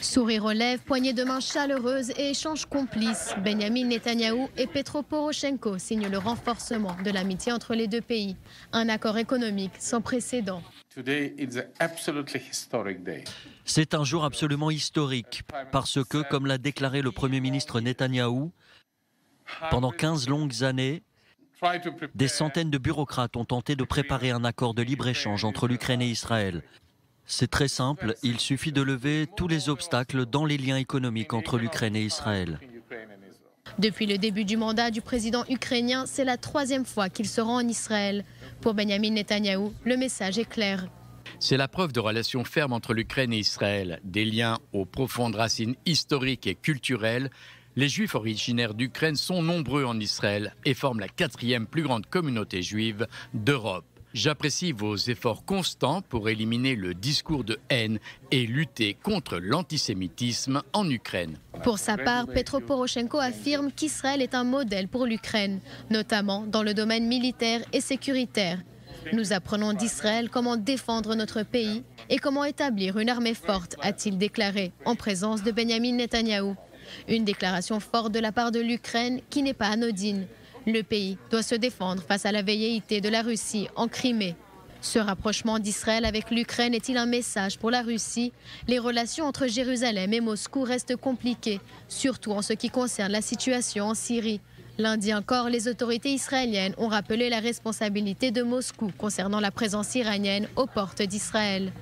Sourire aux lèvres, poignée de main chaleureuse et échanges complices, Benyamin Netanyahou et Petro Poroshenko signent le renforcement de l'amitié entre les deux pays. Un accord économique sans précédent. C'est un jour absolument historique parce que, comme l'a déclaré le Premier ministre Netanyahou, pendant 15 longues années, des centaines de bureaucrates ont tenté de préparer un accord de libre-échange entre l'Ukraine et Israël. C'est très simple, il suffit de lever tous les obstacles dans les liens économiques entre l'Ukraine et Israël. Depuis le début du mandat du président ukrainien, c'est la 3e fois qu'il se rend en Israël. Pour Benyamin Netanyahou, le message est clair. C'est la preuve de relations fermes entre l'Ukraine et Israël, des liens aux profondes racines historiques et culturelles. Les Juifs originaires d'Ukraine sont nombreux en Israël et forment la 4e plus grande communauté juive d'Europe. J'apprécie vos efforts constants pour éliminer le discours de haine et lutter contre l'antisémitisme en Ukraine. Pour sa part, Petro Poroshenko affirme qu'Israël est un modèle pour l'Ukraine, notamment dans le domaine militaire et sécuritaire. Nous apprenons d'Israël comment défendre notre pays et comment établir une armée forte, a-t-il déclaré, en présence de Benyamin Netanyahou. Une déclaration forte de la part de l'Ukraine qui n'est pas anodine. Le pays doit se défendre face à la velléité de la Russie en Crimée. Ce rapprochement d'Israël avec l'Ukraine est-il un message pour la Russie? Les relations entre Jérusalem et Moscou restent compliquées, surtout en ce qui concerne la situation en Syrie. Lundi encore, les autorités israéliennes ont rappelé la responsabilité de Moscou concernant la présence iranienne aux portes d'Israël.